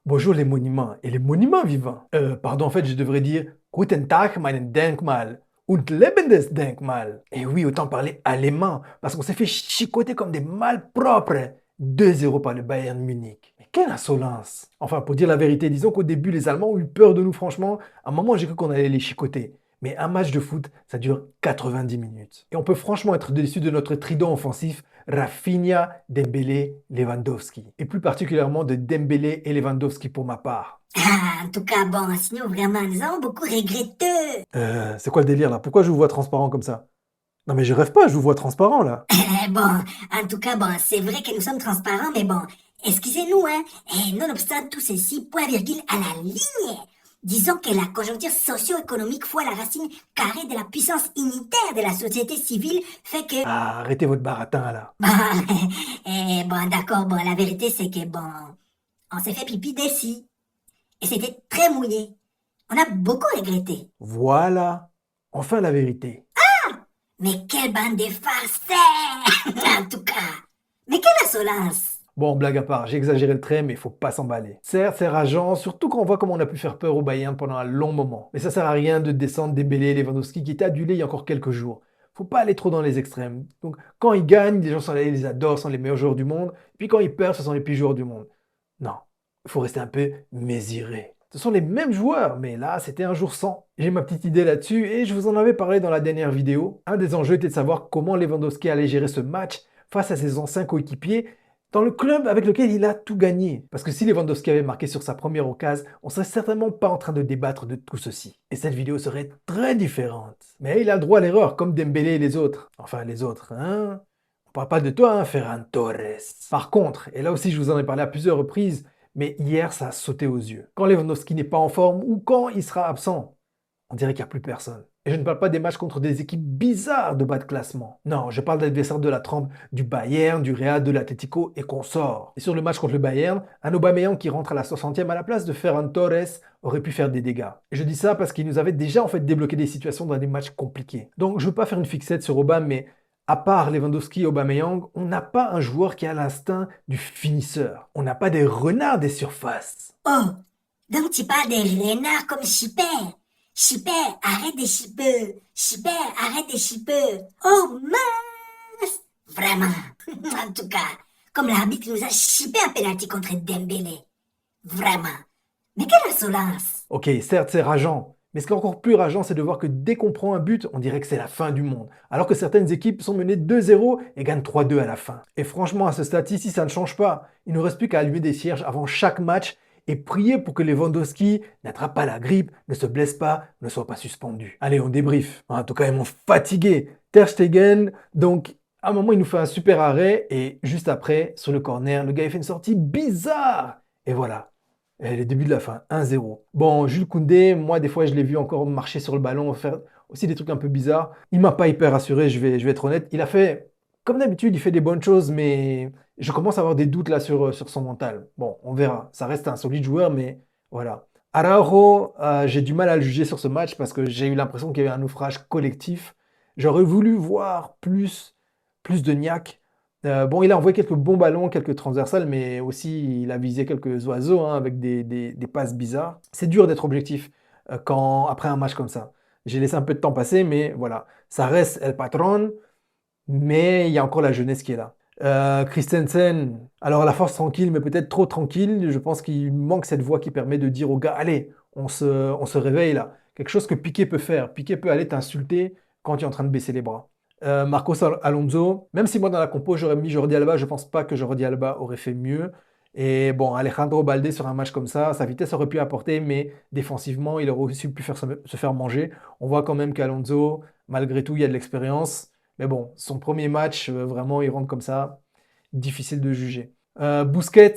Bonjour les monuments et les monuments vivants. Pardon, en fait, je devrais dire Guten Tag, mein Denkmal und lebendes Denkmal. Et oui, autant parler allemand, parce qu'on s'est fait chicoter comme des malpropres. 2-0 par le Bayern Munich. Mais quelle insolence! Enfin, pour dire la vérité, disons qu'au début, les Allemands ont eu peur de nous, franchement. À un moment, j'ai cru qu'on allait les chicoter. Mais un match de foot, ça dure 90 minutes. Et on peut franchement être déçu de notre trident offensif Rafinha, Dembélé, Lewandowski. Et plus particulièrement de Dembélé et Lewandowski pour ma part. Ah, en tout cas, bon, sinon vraiment, nous avons beaucoup regretté. C'est quoi le délire là? Pourquoi je vous vois transparent comme ça? Non mais je rêve pas, je vous vois transparent là. Bon, en tout cas, bon, c'est vrai que nous sommes transparents, mais bon, excusez-nous, hein. Et nonobstant tous ces 6 points-virgule à la ligne, disons que la conjoncture socio-économique fois la racine carrée de la puissance unitaire de la société civile fait que... Ah, arrêtez votre baratin là. Bon, bon, d'accord, bon, la vérité c'est que, bon, on s'est fait pipi dessus. Et c'était très mouillé. On a beaucoup regretté. Voilà. Enfin la vérité. Mais quelle bande de farceurs! En tout cas. Mais quelle insolence! Bon, blague à part, j'ai exagéré le trait, mais il faut pas s'emballer. Certes, c'est rageant, surtout quand on voit comment on a pu faire peur au Bayern pendant un long moment. Mais ça sert à rien de descendre Dembélé et Lewandowski qui étaient adulés il y a encore quelques jours. Faut pas aller trop dans les extrêmes. Donc, quand ils gagnent, les gens ils les adorent, sont les meilleurs joueurs du monde. Puis quand ils perdent, ce sont les pires joueurs du monde. Non, il faut rester un peu mesuré. Ce sont les mêmes joueurs, mais là, c'était un jour sans. J'ai ma petite idée là-dessus et je vous en avais parlé dans la dernière vidéo. Un des enjeux était de savoir comment Lewandowski allait gérer ce match face à ses anciens coéquipiers dans le club avec lequel il a tout gagné. Parce que si Lewandowski avait marqué sur sa première occasion, on serait certainement pas en train de débattre de tout ceci. Et cette vidéo serait très différente. Mais il a le droit à l'erreur, comme Dembélé et les autres. Enfin, les autres, hein? On parle pas de toi, hein, Ferran Torres. Par contre, et là aussi je vous en ai parlé à plusieurs reprises, mais hier ça a sauté aux yeux. Quand Lewandowski n'est pas en forme ou quand il sera absent, on dirait qu'il n'y a plus personne. Et je ne parle pas des matchs contre des équipes bizarres de bas de classement. Non, je parle d'adversaires de la trempe du Bayern, du Real, de l'Atlético et consorts. Et sur le match contre le Bayern, un Aubameyang qui rentre à la 60e à la place de Ferran Torres aurait pu faire des dégâts. Et je dis ça parce qu'il nous avait déjà en fait débloqué des situations dans des matchs compliqués. Donc je ne veux pas faire une fixette sur Aubame, mais à part Lewandowski et Aubameyang, on n'a pas un joueur qui a l'instinct du finisseur. On n'a pas des renards des surfaces. Oh, donc tu parles des renards comme Chipper. Chipper, arrête de chipper. Chipper, arrête de chipper. Oh mince! Vraiment. En tout cas, comme l'arbitre nous a chippé un penalty contre Dembélé. Vraiment. Mais quelle insolence! Ok, certes, c'est rageant, mais ce qui est encore plus rageant, c'est de voir que dès qu'on prend un but, on dirait que c'est la fin du monde. Alors que certaines équipes sont menées 2-0 et gagnent 3-2 à la fin. Et franchement, à ce stade-ci, ça ne change pas. Il ne reste plus qu'à allumer des cierges avant chaque match et prier pour que Lewandowski n'attrape pas la grippe, ne se blesse pas, ne soit pas suspendu. Allez, on débrief. En tout cas, ils m'ont fatigué. Ter Stegen, donc à un moment, il nous fait un super arrêt et juste après, sur le corner, le gars il fait une sortie bizarre. Et voilà, les débuts de la fin, 1-0. Bon, Jules Koundé, moi, des fois, je l'ai vu encore marcher sur le ballon, faire aussi des trucs un peu bizarres. Il m'a pas hyper rassuré, je vais être honnête. Il a fait, comme d'habitude, il fait des bonnes choses, mais je commence à avoir des doutes là sur son mental. Bon, on verra. Ça reste un solide joueur, mais voilà. Araujo, j'ai du mal à le juger sur ce match parce que j'ai eu l'impression qu'il y avait un naufrage collectif. J'aurais voulu voir plus de niaque. Bon, il a envoyé quelques bons ballons, quelques transversales, mais aussi il a visé quelques oiseaux hein, avec des passes bizarres. C'est dur d'être objectif après un match comme ça. J'ai laissé un peu de temps passer, mais voilà. Ça reste El Patron, mais il y a encore la jeunesse qui est là. Christensen, alors à la force tranquille, mais peut-être trop tranquille. Je pense qu'il manque cette voix qui permet de dire aux gars, allez, on se réveille là. Quelque chose que Piqué peut faire. Piqué peut aller t'insulter quand tu es en train de baisser les bras. Marcos Alonso, même si moi dans la compo j'aurais mis Jordi Alba, je pense pas que Jordi Alba aurait fait mieux. Et bon, Alejandro Balde sur un match comme ça, sa vitesse aurait pu apporter, mais défensivement, il aurait aussi pu se faire manger. On voit quand même qu'Alonso, malgré tout, il y a de l'expérience. Mais bon, son premier match, vraiment, il rentre comme ça. Difficile de juger. Busquets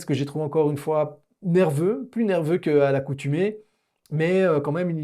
que j'ai trouvé encore une fois nerveux, plus nerveux qu'à l'accoutumée. Mais quand même,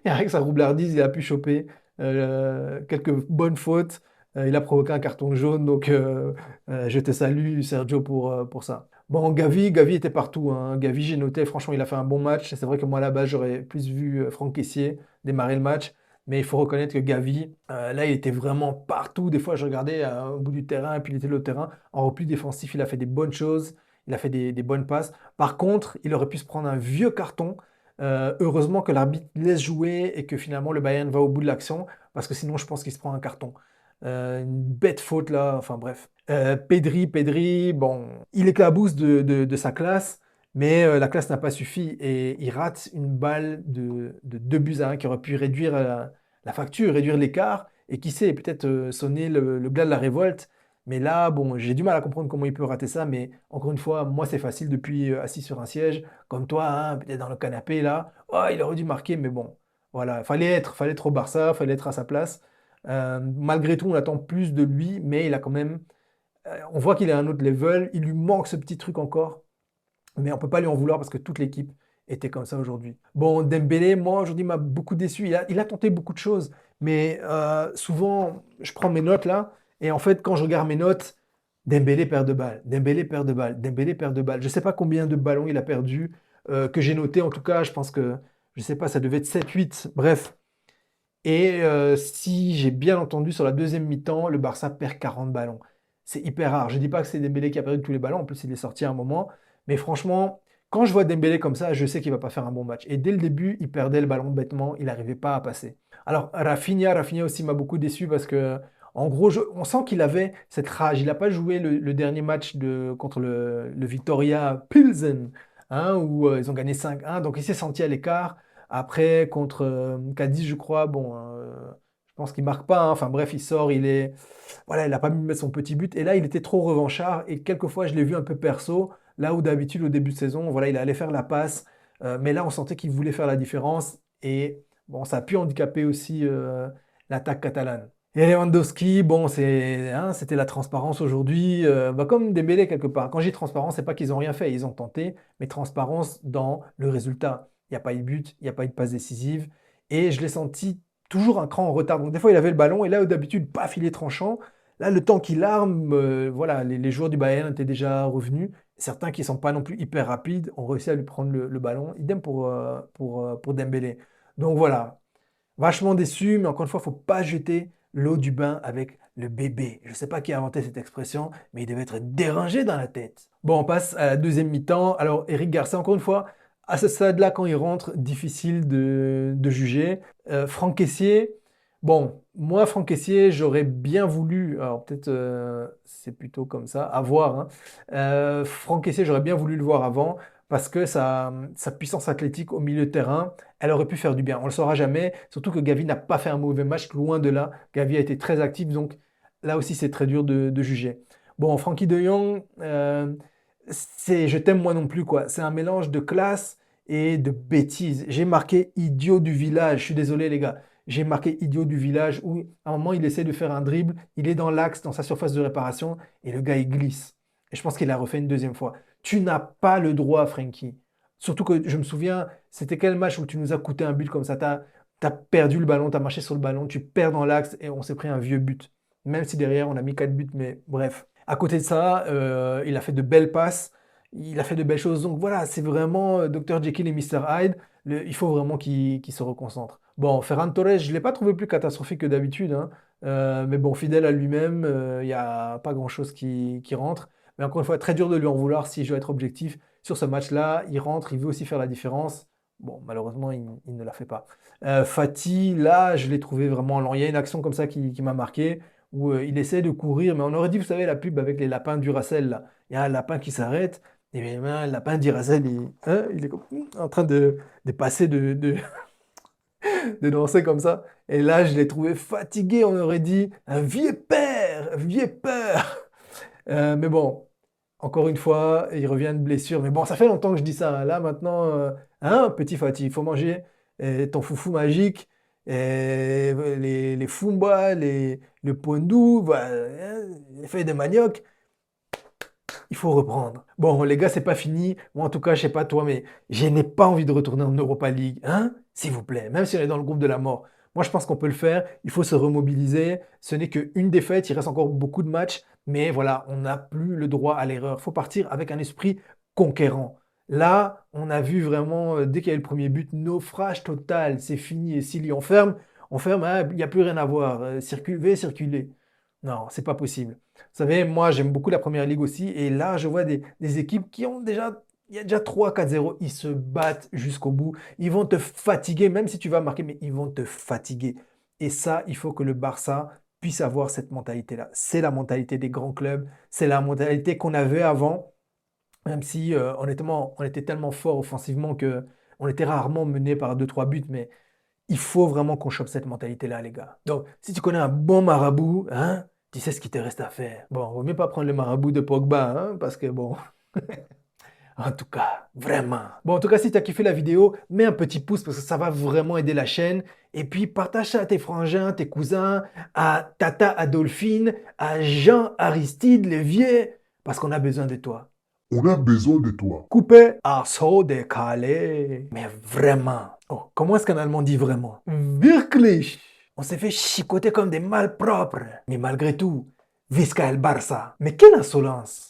avec sa roublardise, il a pu choper quelques bonnes fautes. Il a provoqué un carton jaune, donc je te salue Sergio pour ça. Bon, Gavi était partout, hein. Gavi, j'ai noté, franchement, il a fait un bon match. C'est vrai que moi, à la base, j'aurais plus vu Franck Kessié démarrer le match. Mais il faut reconnaître que Gavi, là, il était vraiment partout. Des fois, je regardais au bout du terrain et puis il était de l'autre terrain. En repli défensif, il a fait des bonnes choses. il a fait des bonnes passes. Par contre, il aurait pu se prendre un vieux carton. Heureusement que l'arbitre laisse jouer et que finalement le Bayern va au bout de l'action, parce que sinon je pense qu'il se prend un carton. Une bête faute là, enfin bref. Pedri, bon, il éclabousse de sa classe, mais la classe n'a pas suffi et il rate une balle de 2 buts à 1 qui aurait pu réduire la facture, réduire l'écart et qui sait, peut-être sonner le glas de la révolte. Mais là, bon, j'ai du mal à comprendre comment il peut rater ça, mais encore une fois, moi c'est facile depuis assis sur un siège, comme toi, hein, peut-être dans le canapé là. Oh, il aurait dû marquer, mais bon, voilà, fallait être au Barça, fallait être à sa place. Malgré tout, on attend plus de lui, mais il a quand même, on voit qu'il est à un autre level, il lui manque ce petit truc encore, mais on peut pas lui en vouloir parce que toute l'équipe était comme ça aujourd'hui. Bon, Dembélé, moi aujourd'hui m'a beaucoup déçu. Il a tenté beaucoup de choses, mais souvent je prends mes notes là, et en fait quand je regarde mes notes, Dembélé perd de balles, Dembélé perd de balles, Dembélé perd de balles. Je sais pas combien de ballons il a perdu, que j'ai noté en tout cas, je pense que, je sais pas, ça devait être 7, 8, bref. Et si j'ai bien entendu, sur la deuxième mi-temps, le Barça perd 40 ballons. C'est hyper rare. Je ne dis pas que c'est Dembélé qui a perdu tous les ballons, en plus il est sorti à un moment. Mais franchement, quand je vois Dembélé comme ça, je sais qu'il ne va pas faire un bon match. Et dès le début, il perdait le ballon bêtement, il n'arrivait pas à passer. Alors Rafinha aussi m'a beaucoup déçu parce que, en gros, on sent qu'il avait cette rage. Il n'a pas joué le dernier match contre le Victoria Pilsen, hein, où ils ont gagné 5-1. Donc il s'est senti à l'écart. Après, contre Cadiz, je crois, bon, je pense qu'il marque pas, hein. Enfin bref, il sort, voilà, il n'a pas mis mettre son petit but. Et là, il était trop revanchard. Et quelquefois, je l'ai vu un peu perso. Là où d'habitude, au début de saison, voilà, il allait faire la passe. Mais là, on sentait qu'il voulait faire la différence. Et bon, ça a pu handicaper aussi l'attaque catalane. Et Lewandowski, bon, c'était la transparence aujourd'hui, bah, comme Dembélé quelque part. Quand je dis transparence, c'est pas qu'ils ont rien fait, ils ont tenté, mais transparence dans le résultat. Il n'y a pas eu de but, il n'y a pas eu de passe décisive, et je l'ai senti toujours un cran en retard. Donc des fois, il avait le ballon, et là, où d'habitude, paf, il est tranchant. Là, le temps qu'il arme, voilà, les joueurs du Bayern étaient déjà revenus. Certains qui ne sont pas non plus hyper rapides ont réussi à lui prendre le ballon. Idem pour Dembélé. Donc voilà, vachement déçu, mais encore une fois, il ne faut pas jeter l'eau du bain avec le bébé. Je ne sais pas qui a inventé cette expression, mais il devait être dérangé dans la tête. Bon, on passe à la deuxième mi-temps. Alors, Eric Garcia, encore une fois, à ce stade-là, quand il rentre, difficile de juger. Franck Kessié, bon, moi, Franck Kessié, j'aurais bien voulu, alors peut-être c'est plutôt comme ça, à voir, hein. Franck Kessié, j'aurais bien voulu le voir avant, parce que sa puissance athlétique au milieu de terrain, elle aurait pu faire du bien. On ne le saura jamais, surtout que Gavi n'a pas fait un mauvais match, loin de là. Gavi a été très actif, donc là aussi c'est très dur de juger. Bon, Frankie de Jong, je t'aime moi non plus, quoi. C'est un mélange de classe et de bêtises. J'ai marqué idiot du village, je suis désolé les gars. J'ai marqué idiot du village où à un moment il essaie de faire un dribble, il est dans l'axe, dans sa surface de réparation, et le gars il glisse. Et je pense qu'il a refait une deuxième fois. Tu n'as pas le droit, Frankie. Surtout que je me souviens, c'était quel match où tu nous as coûté un but comme ça? T'as perdu le ballon, t'as marché sur le ballon, tu perds dans l'axe et on s'est pris un vieux but. Même si derrière on a mis 4 buts, mais bref. À côté de ça, il a fait de belles passes, il a fait de belles choses. Donc voilà, c'est vraiment Dr. Jekyll et Mr. Hyde. Il faut vraiment qu'il se reconcentre. Bon, Ferran Torres, je ne l'ai pas trouvé plus catastrophique que d'habitude, hein. Mais bon, fidèle à lui-même, il n'y a pas grand-chose qui rentre. Mais encore une fois, très dur de lui en vouloir si je dois être objectif. Sur ce match-là, il rentre, il veut aussi faire la différence. Bon, malheureusement, il ne la fait pas. Fati, là, je l'ai trouvé vraiment lent. Il y a une action comme ça qui m'a marqué, où il essaie de courir, mais on aurait dit, vous savez, la pub avec les lapins Duracell, là. Il y a un lapin qui s'arrête, et bien, le lapin Duracell, il est en train de passer, de danser comme ça. Et là, je l'ai trouvé fatigué, on aurait dit, un vieux père, un vieux père. Mais bon, encore une fois, il revient de blessure. Mais bon, ça fait longtemps que je dis ça, hein. Là, maintenant, hein, petit Fatih, il faut manger ton foufou magique, les Fumba, le Pondou, voilà, hein, les feuilles de manioc. Il faut reprendre. Bon, les gars, c'est pas fini. Moi, en tout cas, je sais pas toi, mais je n'ai pas envie de retourner en Europa League. Hein? S'il vous plaît, même si on est dans le groupe de la mort. Moi, je pense qu'on peut le faire. Il faut se remobiliser. Ce n'est qu'une défaite. Il reste encore beaucoup de matchs. Mais voilà, on n'a plus le droit à l'erreur. Il faut partir avec un esprit conquérant. Là, on a vu vraiment, dès qu'il y a eu le premier but, naufrage total. C'est fini. Et s'il y on ferme, hein, il n'y a plus rien à voir. Circuler. Non, c'est pas possible. Vous savez, moi, j'aime beaucoup la première ligue aussi. Et là, je vois des équipes qui ont déjà, il y a déjà 3-4-0. Ils se battent jusqu'au bout. Ils vont te fatiguer, même si tu vas marquer, mais ils vont te fatiguer. Et ça, il faut que le Barça puisse avoir cette mentalité-là. C'est la mentalité des grands clubs. C'est la mentalité qu'on avait avant. Même si, honnêtement, on était tellement fort offensivement que on était rarement mené par deux trois buts. Mais il faut vraiment qu'on chope cette mentalité-là, les gars. Donc, si tu connais un bon marabout, hein, tu sais ce qu'il te reste à faire. Bon, vaut mieux pas prendre le marabout de Pogba, hein, parce que bon, en tout cas, vraiment. Bon, en tout cas, si tu as kiffé la vidéo, mets un petit pouce parce que ça va vraiment aider la chaîne. Et puis, partage ça à tes frangins, tes cousins, à Tata Adolphine, à Jean Aristide Lévier, parce qu'on a besoin de toi. On a besoin de toi. Coupé à so décalé. Mais vraiment. Oh, comment est-ce qu'un Allemand dit vraiment? Wirklich. On s'est fait chicoter comme des malpropres. Mais malgré tout, Visca el Barça. Mais quelle insolence!